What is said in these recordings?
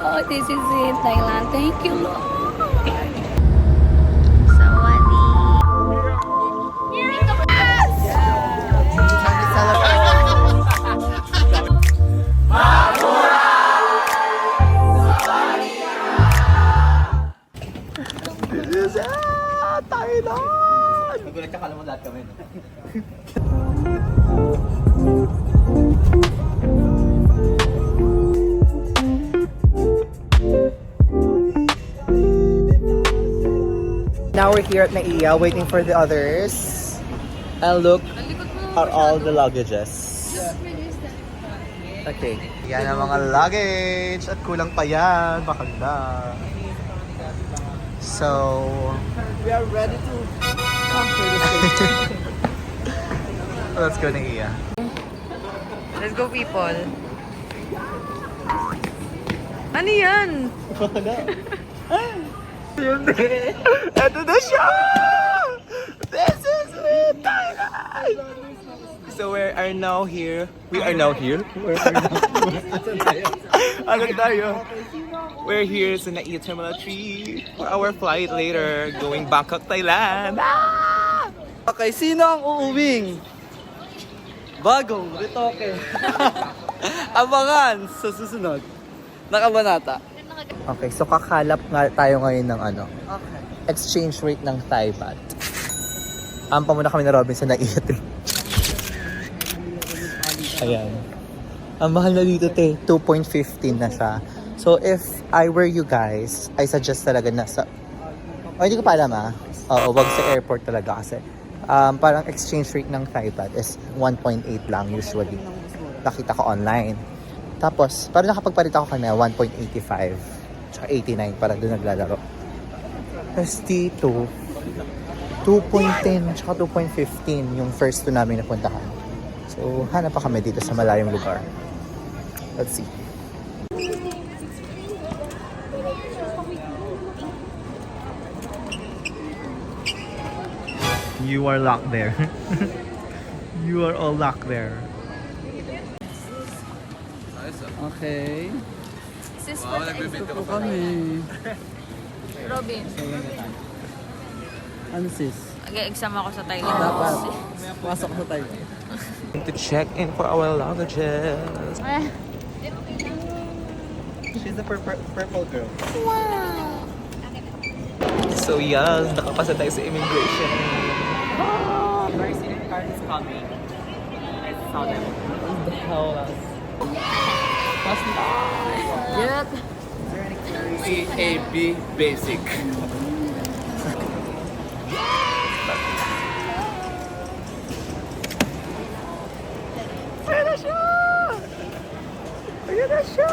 Oh, this is it, Thailand. Thank you, Lord. This is it! Thailand! Nagulat ka, kala mo lahat kami, no? Now we're here at Naiya waiting for the others. And look at all the luggages. Okay. Yan ang mga luggage. At kulang pa yan. Baka na. So, we are ready to come to the station. Let's go Naiya. Let's go, people. Ano yan? Ito na siya! This is it! Thailand! So we are now here. We are now here? Ano tayo? We're here sa Naiya Terminal 3 for our flight later going Bangkok, Thailand. Ah! Okay, sino ang uuwing? Bagong retoke. Abangan sa susunod. Nakabanata. Okay, so kakalap nga tayo ngayon ng ano, exchange rate ng Thai baht. Ampa muna kami na Robin sa Naiya 3. Ayan. Ang mahal na dito, 2.15 na siya. So if I were you guys, I suggest talaga na sa... Oh, hindi ko pa alam Oo, wag sa airport talaga kasi parang exchange rate ng Thai baht is 1.8 lang usually. Nakita ko online. Tapos, parang nakapagparita ko kanina, 1.85 tsaka 89 para doon naglalaro. Tapos dito, 2.10 tsaka 2.15 yung first to namin napuntahan. So, hanap pa kami dito sa malayong lugar. Let's see. You are locked there. You are all locked there. Okay. Sis, Wow, nagbibenta po kami. Robin, Ano sis? nag-exam ako sa Thailand. Dapat. Pasok sa tayo. To check in for our luggages. She's the purple girl. So yes, nakapasa tayo sa immigration. Mercy card is coming. I saw them. What the hell? Yep. CAB Basic. Ayan na siya! Ayan na siya!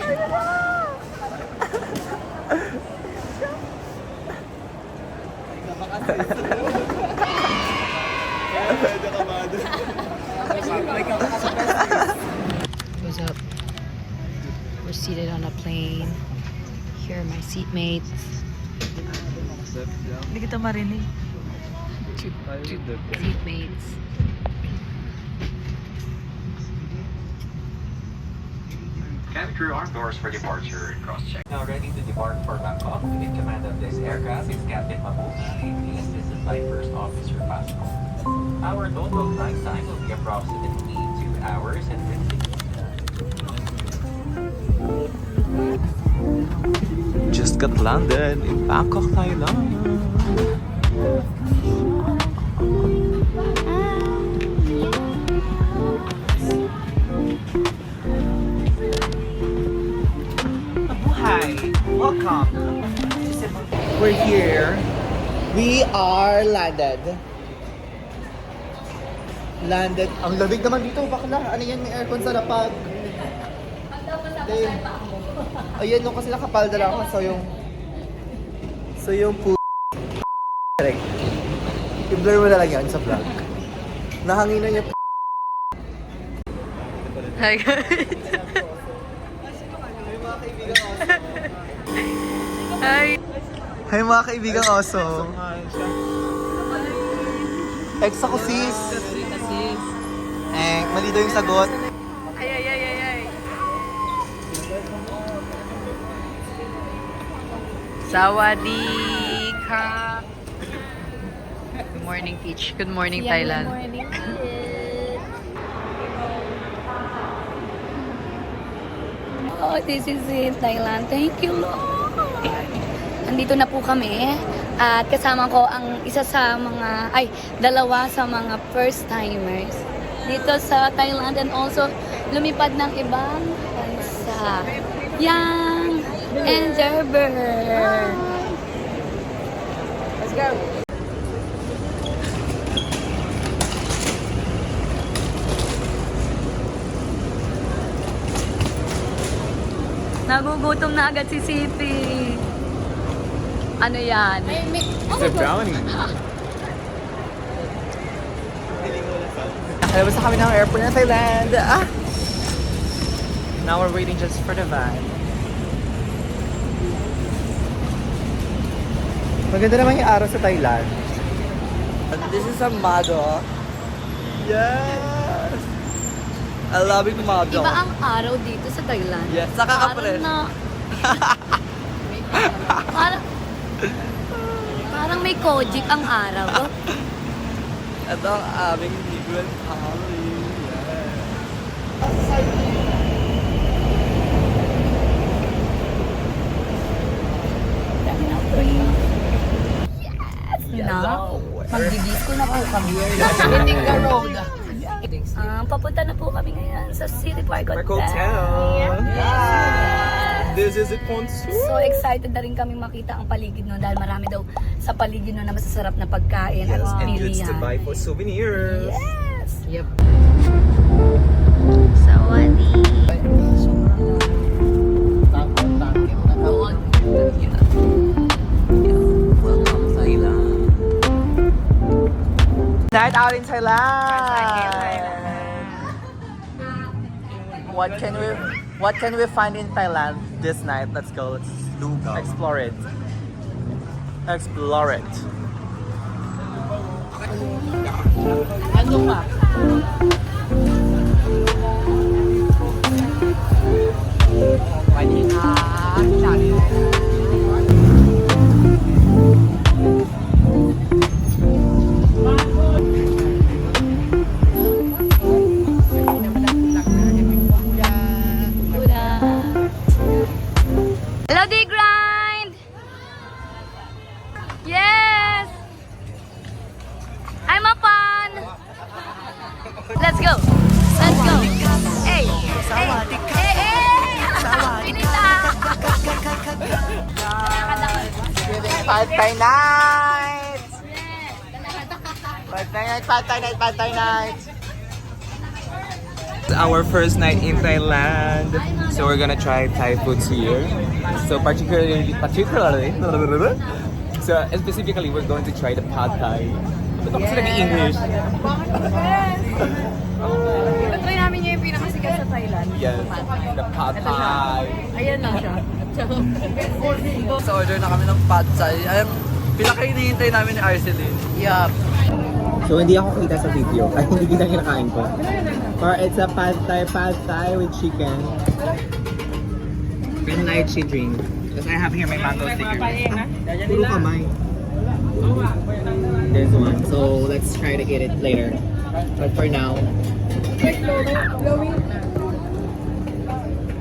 Ayan na! What's up? We're seated on a plane. Here are my seatmates. Hindi kita marinig. Seatmates. Cabin crew armed doors for departure. Cross-check. Now ready to depart for Bangkok. In command of this aircraft is Captain Mabuhi, and assisted by First Officer Pasco. Our total flight time will be approximately 2 hours and 50 minutes. Just got landed in Bangkok, Thailand. Hi, welcome. We're here. We are landed. Ang lamig naman dito, bakla. Ano yan, may aircon sa lapag. Ayan, nung kasi nakapalda lang ako. So yung correct. I-blur mo na lang yan sa vlog. Nahanginan niya. Hi, guys. Hi. Hi mga kaibigang oso. Ex ako sis. Mali daw yung sagot. Ay, ay, ay, ay, ay. Sawadee ka. Good morning, Teach. Good morning, Thailand. Oh, this is it, Thailand. Thank you, Lord. Nandito na po kami at kasama ko ang dalawa sa mga first timers dito sa Thailand and also lumipad ng ibang bansa. Yang and Gerber. Let's go. Nagugutom na agad si City. Ano yan? It's a brownie. Labas na kami ng airport ng Thailand. Now we're waiting just for the van. Maganda naman yung araw sa Thailand. This is a Mado. Yes! I love it, Mado. Iba ang araw dito sa Thailand. Yes, saka ka pa rin. Parang may kojic ang araw. Ito ang aming migrant family. Magdidisco na po kami. Hitting the road. Papunta na po kami ngayon sa City Park Hotel. This is it, Ponsu. So excited na rin kami makita ang paligid nun dahil marami daw sa paligid nun na masasarap na pagkain at And goods to pilihan. buy for souvenirs. Yes! Yep. Sawadee! Night out in Thailand. What can we find in Thailand this night? Let's go. Let's explore it. Explore it. Hello, D Grind! Yes! I'm a fan! Let's go! Let's go! Hey! Hey! Hey! Hey! Pinita! Pad Thai night! Pad Thai night, Pad Thai night, Pad Thai night! Our first night in Thailand, so we're gonna try Thai foods here. So particularly, so specifically, we're going to try the Pad Thai. Ito kasi nag-English. Try namin niya yung pinakasikat sa Thailand. Yes, the Pad Thai. Ayan na siya. So order na kami ng Pad Thai. Ayun, pinaka-hinihintay namin ni Arceline. Yup. So hindi ako kita sa video. Ay, hindi kita kinakain ko. Or it's a pad thai with chicken. Green lychee drink. Because I have here my mango sticker. Puro kamay. There's one. So let's try to get it later. But for now.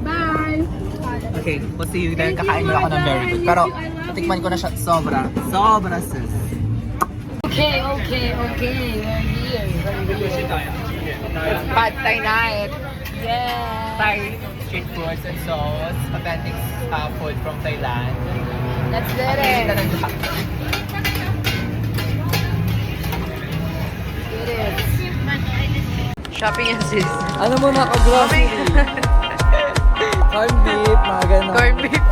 Bye! Okay, we'll see you there. Kakain mo ako ng very good. Pero, tikman ko na siya. Sobra. Sobra sis. Okay. We're here. Pad Thai night. Yeah! Thai street foods and sauce. Authentic food from Thailand. Let's get it! Shopping and sis. Ano mo na, ka-grocery? Corned beef, mga ganon. Corned beef.